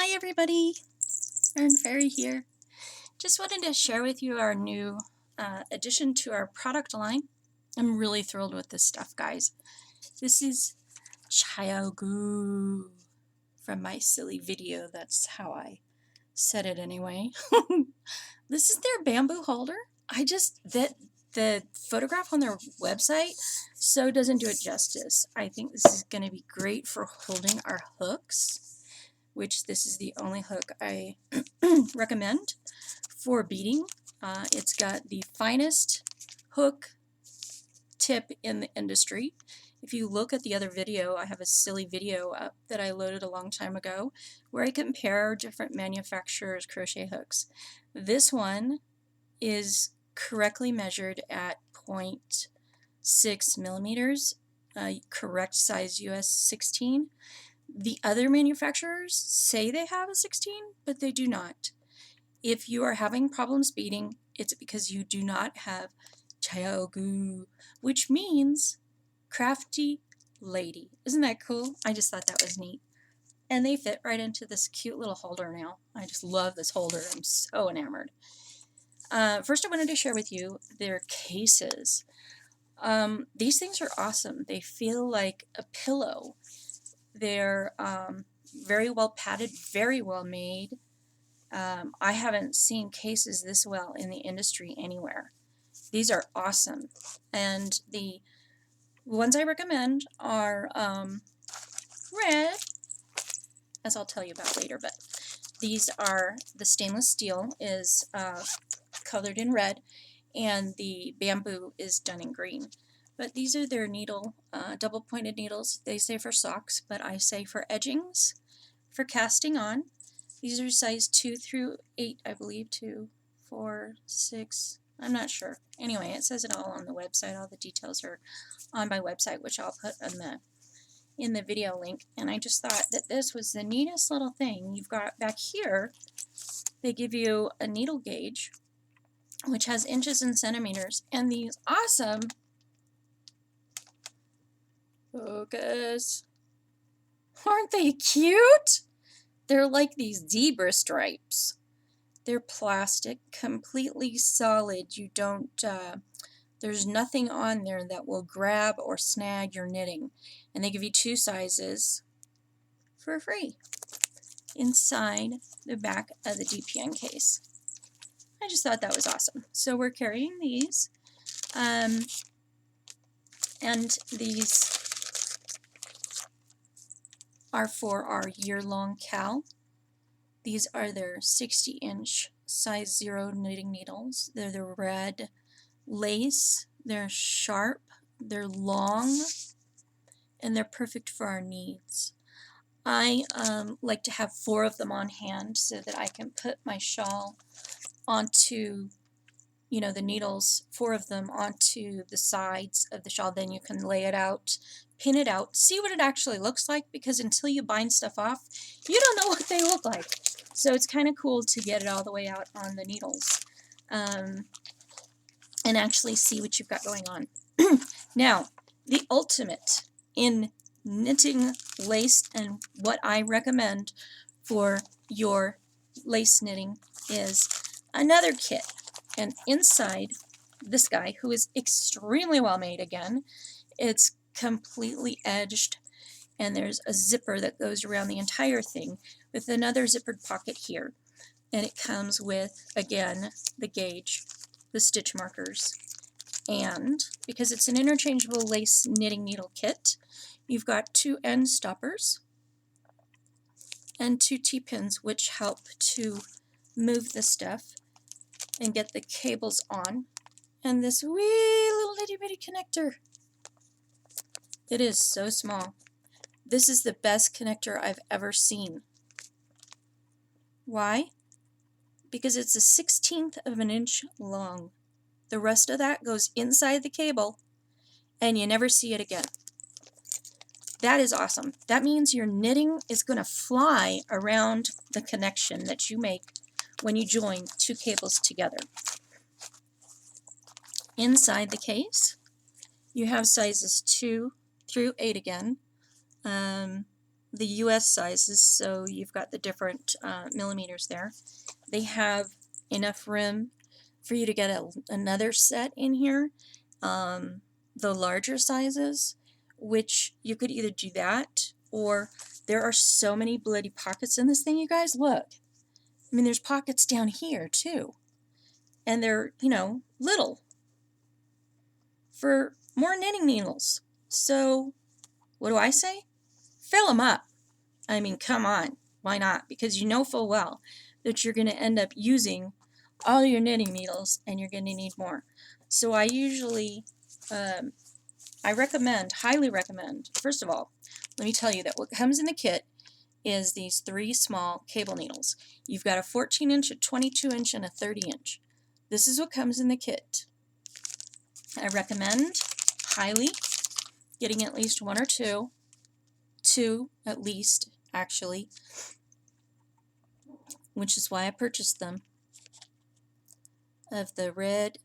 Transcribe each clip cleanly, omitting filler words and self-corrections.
Hi everybody, Erin Fairy here. Just wanted to share with you our new addition to our product line. I'm really thrilled with this stuff, guys. This is ChiaoGoo from my silly video. That's how I said it anyway. This is their bamboo holder. The photograph on their website so doesn't do it justice. I think this is going to be great for holding our hooks, which this is the only hook I recommend for beading. It's got the finest hook tip in the industry. If you look at the other video, I have a silly video up that I loaded a long time ago where I compare different manufacturers' crochet hooks. This one is correctly measured at 0.6 millimeters, correct size US 16. The other manufacturers say they have a 16, but they do not. If you are having problems beading, it's because you do not have ChiaoGoo, which means crafty lady. Isn't that cool? I just thought that was neat. And they fit right into this cute little holder now. I just love this holder. I'm so enamored. First, I wanted to share with you their cases. These things are awesome. They feel like a pillow. They're very well padded, very well made. I haven't seen cases this well in the industry anywhere. These are awesome. And the ones I recommend are red, as I'll tell you about later, but these are, the stainless steel is colored in red, and the bamboo is done in green. But these are their needle, double-pointed needles. They say for socks, but I say for edgings, for casting on. These are size 2 through 8, I believe, 2, 4, 6, I'm not sure. Anyway, it says it all on the website. All the details are on my website, which I'll put in the video link. And I just thought that this was the neatest little thing. You've got back here, they give you a needle gauge, which has inches and centimeters, and these awesome, focus, aren't they cute? They're like these zebra stripes. They're plastic, completely solid. You don't, there's nothing on there that will grab or snag your knitting. And they give you 2 sizes for free inside the back of the DPN case. I just thought that was awesome. So we're carrying these. And these are for our year-long cal. These are their 60-inch size 0 knitting needles. They're the red lace. They're sharp, they're long, and they're perfect for our needs. I like to have 4 of them on hand so that I can put my shawl onto, you know, the needles, 4 of them onto the sides of the shawl. Then you can lay it out, pin it out, see what it actually looks like, because until you bind stuff off, you don't know what they look like. So it's kind of cool to get it all the way out on the needles and actually see what you've got going on. Now, the ultimate in knitting lace, and what I recommend for your lace knitting, is another kit. And inside this guy, who is extremely well made again, it's completely edged, and there's a zipper that goes around the entire thing with another zippered pocket here. And it comes with, again, the gauge, the stitch markers, and because it's an interchangeable lace knitting needle kit, you've got 2 end stoppers and 2 T-pins, which help to move the stuff and get the cables on, and this wee little itty-bitty connector. It is so small. This is the best connector I've ever seen. Why? Because it's a 1/16 of an inch long. The rest of that goes inside the cable, and you never see it again. That is awesome. That means your knitting is going to fly around the connection that you make when you join 2 cables together. Inside the case, you have sizes 2 through 8 again, the US sizes, so you've got the different millimeters there. They have enough room for you to get another set in here, the larger sizes, which you could either do that, or there are so many bloody pockets in this thing, you guys. Look. I mean, there's pockets down here, too. And they're, you know, little for more knitting needles. So, what do I say? Fill them up. I mean, come on. Why not? Because you know full well that you're going to end up using all your knitting needles and you're going to need more. So I usually, I recommend, highly recommend, first of all, let me tell you that what comes in the kit is these 3 small cable needles. You've got a 14-inch, a 22-inch, and a 30-inch. This is what comes in the kit. I recommend highly getting at least 1 or 2 at least, actually, which is why I purchased them, of the red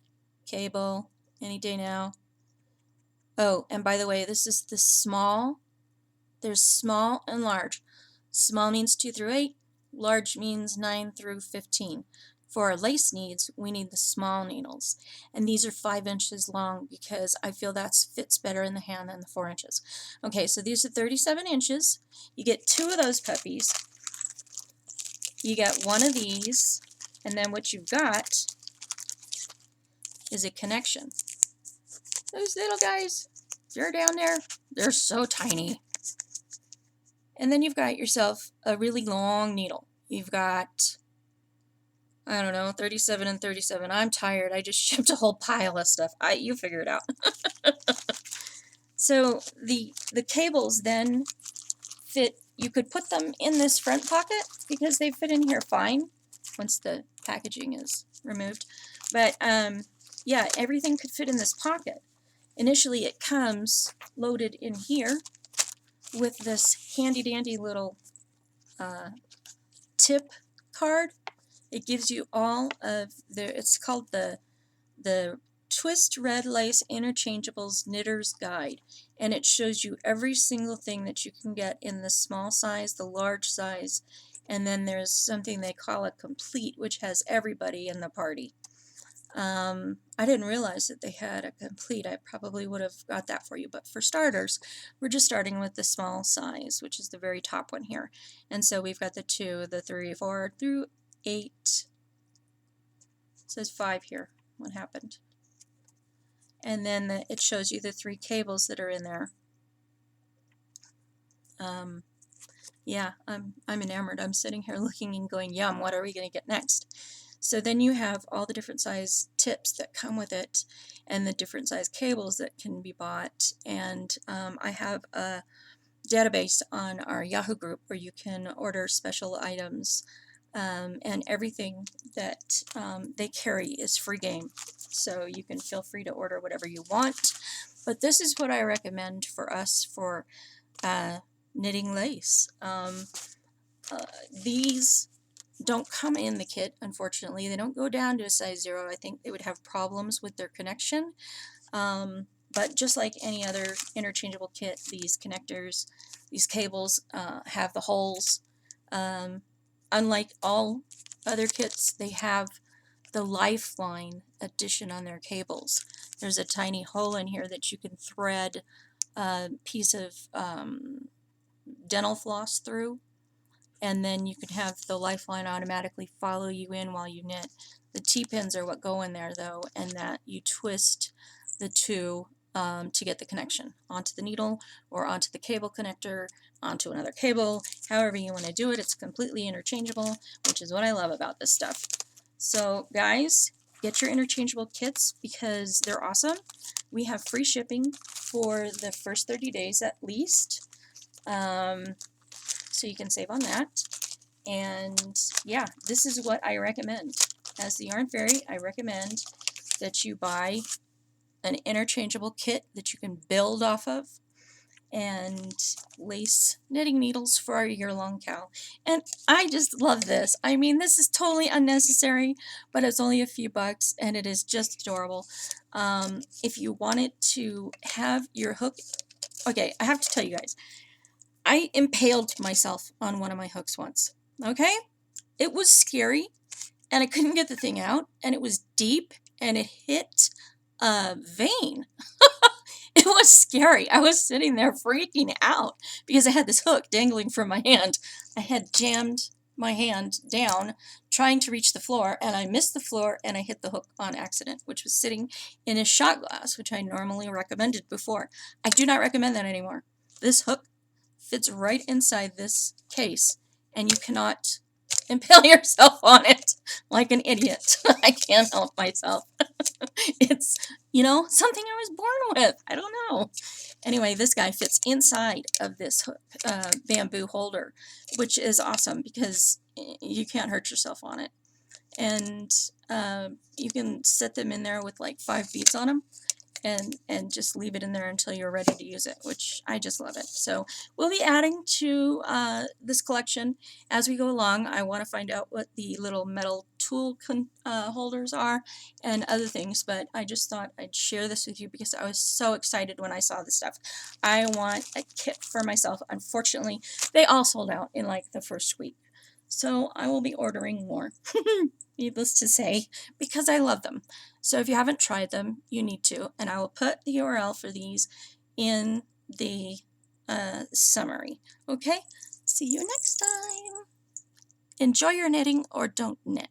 cable any day now. Oh, and by the way, this is the small. There's small and large. Small means 2 through 8, large means 9 through 15. For our lace needs, we need the small needles, and these are 5 inches long because I feel that fits better in the hand than the 4 inches. Okay, so these are 37 inches. You get 2 of those puppies. You get 1 of these, and then what you've got is a connection. Those little guys, they're down there. They're so tiny. And then you've got yourself a really long needle. You've got, I don't know, 37 and 37. I'm tired. I just shipped a whole pile of stuff. You figure it out. So the cables then fit. You could put them in this front pocket because they fit in here fine once the packaging is removed. But yeah, everything could fit in this pocket. Initially it comes loaded in here with this handy dandy little tip card. It gives you all of it's called the Twist Red Lace Interchangeables Knitter's Guide, and it shows you every single thing that you can get in the small size, the large size, and then there's something they call a complete, which has everybody in the party. I didn't realize that they had a complete. I probably would have got that for you, but for starters, we're just starting with the small size, which is the very top one here. And so we've got the 2, the 3, 4 through 8. It says 5 here. What happened? And then it shows you the 3 cables that are in there. Yeah, I'm enamored. I'm sitting here looking and going, yum, what are we going to get next? So then you have all the different size tips that come with it and the different size cables that can be bought. And I have a database on our Yahoo group where you can order special items, and everything that they carry is free game. So you can feel free to order whatever you want. But this is what I recommend for us for knitting lace. These don't come in the kit, unfortunately. They don't go down to a size 0. I think they would have problems with their connection. But just like any other interchangeable kit, these connectors, these cables have the holes. Unlike all other kits, they have the Lifeline addition on their cables. There's a tiny hole in here that you can thread a piece of dental floss through, and then you can have the Lifeline automatically follow you in while you knit. The T-pins are what go in there though, and that you twist the 2 to get the connection onto the needle or onto the cable connector, onto another cable, however you want to do it. It's completely interchangeable, which is what I love about this stuff. So guys, get your interchangeable kits because they're awesome. We have free shipping for the first 30 days at least. So you can save on that. And yeah, this is what I recommend. As the Yarn Fairy, I recommend that you buy an interchangeable kit that you can build off of and lace knitting needles for our year-long cowl. And I just love this. I mean, this is totally unnecessary, but it's only a few bucks and it is just adorable. If you wanted to have your hook, okay, I have to tell you guys, I impaled myself on one of my hooks once. Okay? It was scary, and I couldn't get the thing out, and it was deep, and it hit a vein. It was scary. I was sitting there freaking out because I had this hook dangling from my hand. I had jammed my hand down trying to reach the floor, and I missed the floor and I hit the hook on accident, which was sitting in a shot glass, which I normally recommended before. I do not recommend that anymore. This hook fits right inside this case, and you cannot impale yourself on it like an idiot. I can't help myself. It's, something I was born with. I don't know. Anyway, this guy fits inside of this bamboo holder, which is awesome because you can't hurt yourself on it. And you can set them in there with like 5 beads on them. And just leave it in there until you're ready to use it, which I just love it. So we'll be adding to this collection as we go along. I want to find out what the little metal tool holders are and other things, but I just thought I'd share this with you because I was so excited when I saw this stuff. I want a kit for myself. Unfortunately, they all sold out in like the first week. So I will be ordering more, needless to say, because I love them. So if you haven't tried them, you need to. And I will put the URL for these in the summary. Okay? See you next time. Enjoy your knitting or don't knit.